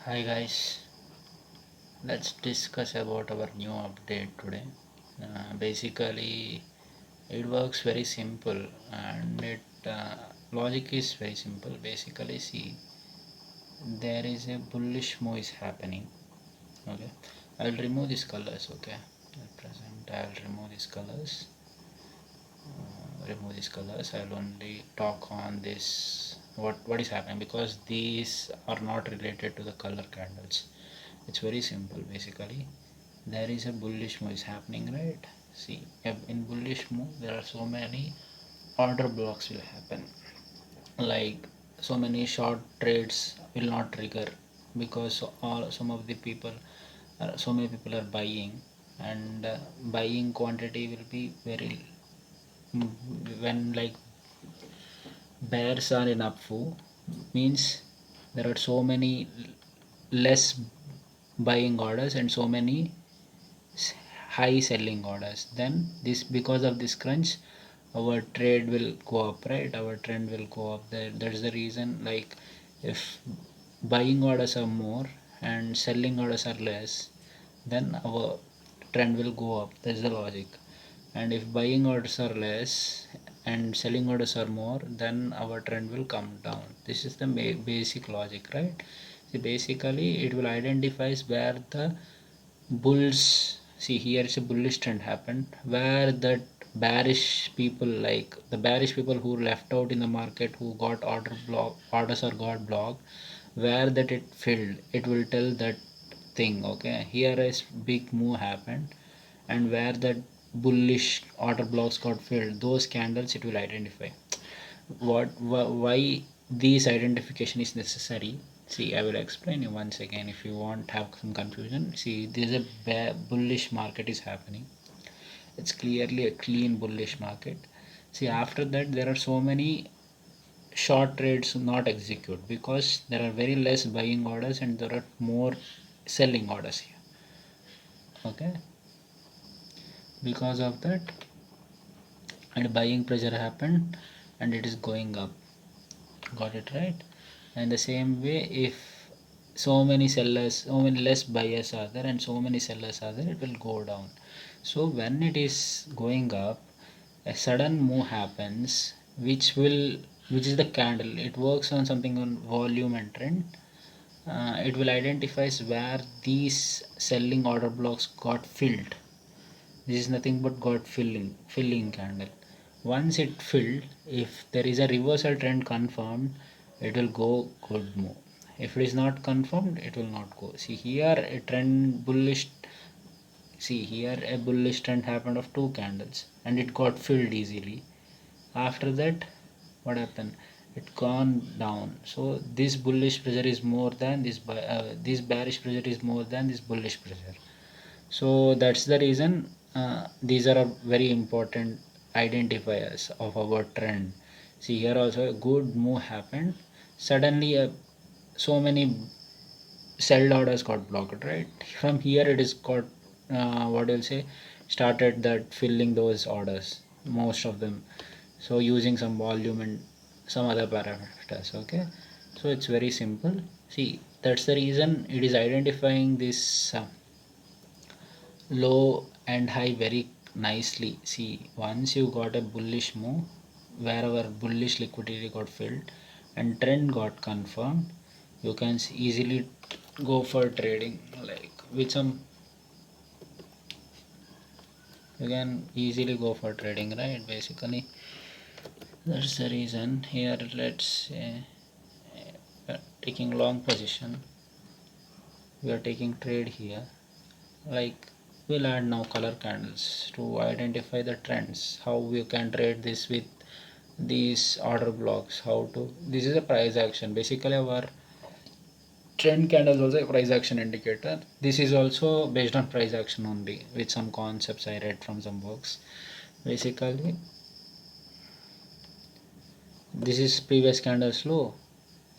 Hi guys, let's discuss about our new update today. Basically, it works very simple and it logic is very simple. Basically, see, there is a bullish move is happening. Okay, I'll remove these colors. Okay, at present I'll remove these colors. Remove these colors. I'll only talk on this. What is happening because these are not related to the color candles. It's very simple. Basically, there is a bullish move is happening, right? See, in bullish move there are so many order blocks will happen, like so many short trades will not trigger because all some of the people so many people are buying, and buying quantity will be very when like bears are in upflow means there are so many less buying orders and so many high selling orders. Then this, because of this crunch, our trade will go up, right? Our trend will go up. That's the reason, like, if buying orders are more and selling orders are less, then our trend will go up. That's the logic. And if buying orders are less and selling orders are more, then our trend will come down. This is the basic logic, right? See, basically it will identifies where the bulls, see, here is a bullish trend happened where that bearish people, like the bearish people who left out in the market, who got orders or got blocked, where that it filled, it will tell that thing. Okay, here is big move happened, and where that bullish order blocks got filled, those candles it will identify. Why these identification is necessary? See, I will explain you once again if you want have some confusion. See, there's a bullish market is happening. It's clearly a clean bullish market. See, after that there are so many short trades not execute because there are very less buying orders and there are more selling orders here. Okay, because of that, and buying pressure happened and it is going up. Got it, right? And the same way, if so many sellers, so many less buyers are there and so many sellers are there, it will go down. So when it is going up, a sudden move happens, which is the candle. It works on something on volume and trend. It will identify where these selling order blocks got filled. This is nothing but got filling candle. Once it filled, if there is a reversal trend confirmed, it will go good move. If it is not confirmed, it will not go. See here a trend bullish. See here a bullish trend happened of two candles and it got filled easily. After that, what happened? It gone down. So this bullish pressure is more than this bearish pressure is more than this bullish pressure. So that's the reason these are a very important identifiers of our trend. See, here also a good move happened. Suddenly so many sell orders got blocked, right? From here it is got what you'll say, started that filling those orders, most of them. So using some volume and some other parameters. Okay, so it's very simple. See, that's the reason it is identifying this low and high very nicely. See, once you got a bullish move, wherever bullish liquidity got filled and trend got confirmed, you can easily go for trading. Like with some, you can easily go for trading, right? Basically, that's the reason. Here, let's say taking long position, we are taking trade here. Like, we'll add now color candles to identify the trends, how we can trade this with these order blocks, how to, this is a price action. Basically our trend candle is also a price action indicator. This is also based on price action only with some concepts I read from some books. Basically this is previous candle's low.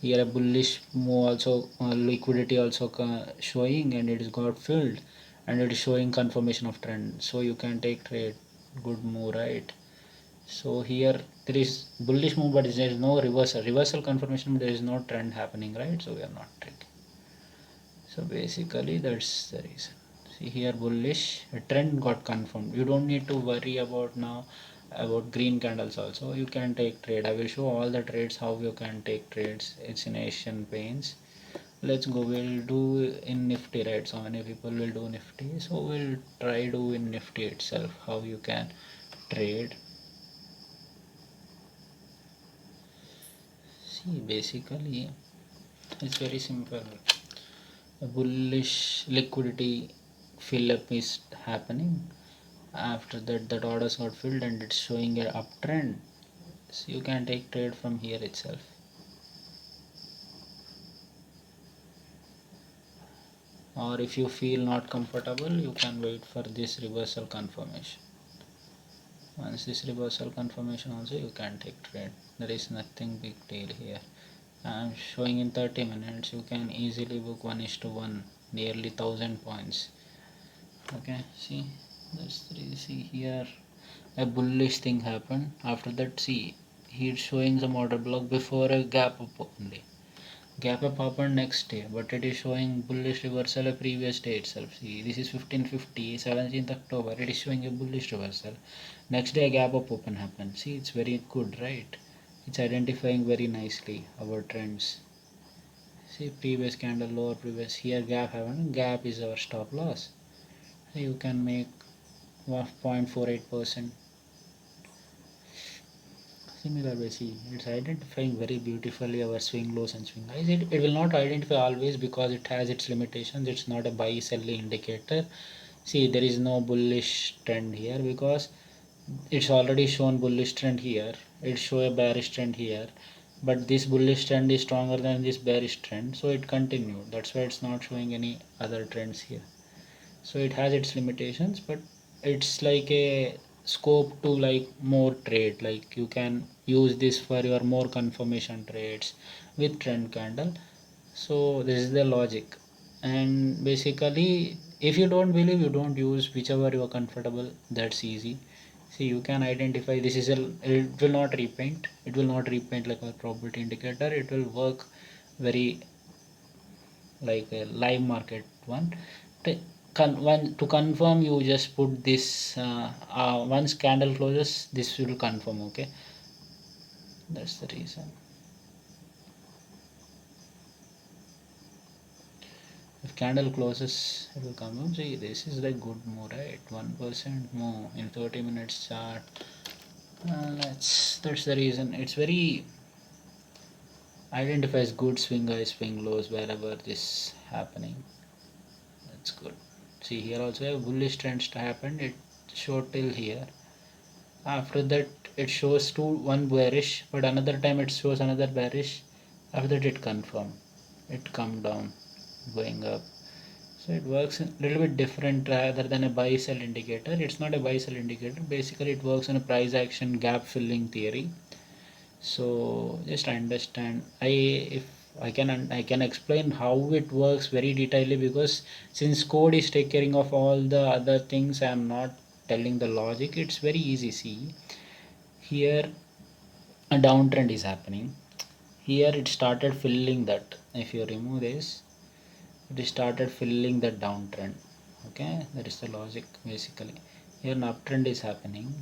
Here a bullish move also, liquidity also showing, and it is got filled and it is showing confirmation of trend, so you can take trade. Good move, right? So here there is bullish move but there is no reversal confirmation, there is no trend happening, right? So we are not taking. So basically that's the reason. See here, bullish, a trend got confirmed. You don't need to worry about now about green candles also. You can take trade. I will show all the trades how you can take trades. It's in Asian Paints. Let's go. We'll do in Nifty, right? So many people will do Nifty, so we'll try do in Nifty itself how you can trade. See, basically it's very simple. A bullish liquidity fill up is happening. After that, that orders got filled and it's showing a uptrend. So you can take trade from here itself. Or if you feel not comfortable, you can wait for this reversal confirmation. Once this reversal confirmation also, you can take trade. There is nothing big deal here. I'm showing in 30 minutes. You can easily book 1:1, nearly 1,000 points. Okay, see, that's 3. See here, a bullish thing happened. After that, see, he's showing some order block before a gap up only. Gap up happened next day, but it is showing bullish reversal a previous day itself. See, this is 1550, 17th October. It is showing a bullish reversal. Next day, a gap up open happened. See, it's very good, right? It's identifying very nicely our trends. See, previous candle lower, previous here gap happened. Gap is our stop loss. So you can make 0.48%. Similar way, see, it's identifying very beautifully our swing lows and swing highs. It will not identify always because it has its limitations. It's not a buy sell indicator. See, there is no bullish trend here because it's already shown bullish trend here. It show a bearish trend here, but this bullish trend is stronger than this bearish trend, so it continued. That's why it's not showing any other trends here. So it has its limitations, but it's like a scope to like more trade. Like you can use this for your more confirmation trades with trend candle. So this is the logic. And basically, if you don't believe, you don't use, whichever you are comfortable. That's easy. See, you can identify this is a, it will not repaint. It will not repaint like a probability indicator. It will work very like a live market one. To confirm, you just put this once candle closes, this will confirm. Okay, that's the reason. If candle closes, it will come up. See, this is the good move, right? 1% move in 30 minutes chart. That's the reason. It's very identifies good swing highs, swing lows wherever this happening. That's good. See here also a bullish trend happened. It showed till here. After that it shows one bearish, but another time it shows another bearish. After that it confirmed. It come down, going up. So it works a little bit different rather than a buy sell indicator. It's not a buy sell indicator. Basically it works on a price action gap filling theory. So just understand, I can explain how it works very detailedly, because since code is taking care of all the other things, I am not telling the logic. It's very easy. See here, a downtrend is happening. Here it started filling that. If you remove this, it started filling the downtrend. Okay, that is the logic basically. Here an uptrend is happening.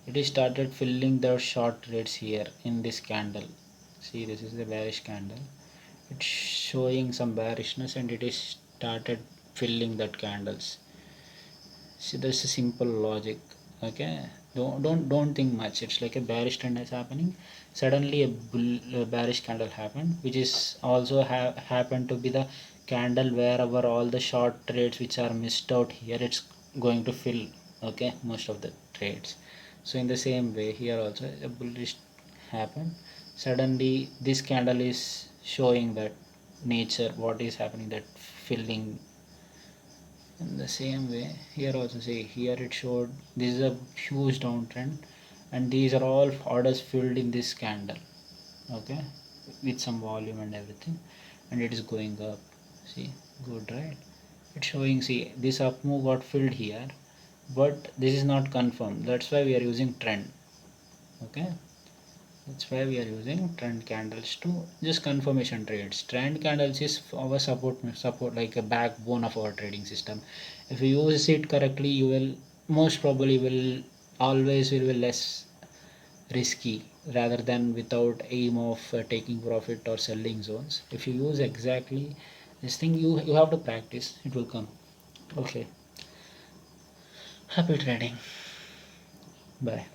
It is started filling the short trades here in this candle. See, this is the bearish candle. It's showing some bearishness and it is started filling that candles. See, that's a simple logic. Okay, don't think much. It's like a bearish trend is happening. Suddenly a bearish candle happened, which is also happened to be the candle wherever all the short trades which are missed out here, it's going to fill. Okay, most of the trades. So in the same way here also a bullish happened. Suddenly this candle is showing that nature, what is happening, that filling. In the same way here also, see here it showed this is a huge downtrend and these are all orders filled in this candle. Okay, with some volume and everything, and it is going up. See, good, right? It's showing, see, this up move got filled here, but this is not confirmed. That's why we are using trend. Okay, That's why we are using trend candles to just confirmation trades. Trend candles is our support like a backbone of our trading system. If you use it correctly, you will most probably will always will be less risky rather than without aim of taking profit or selling zones. If you use exactly this thing, you have to practice. It will come. Okay. Happy trading. Bye.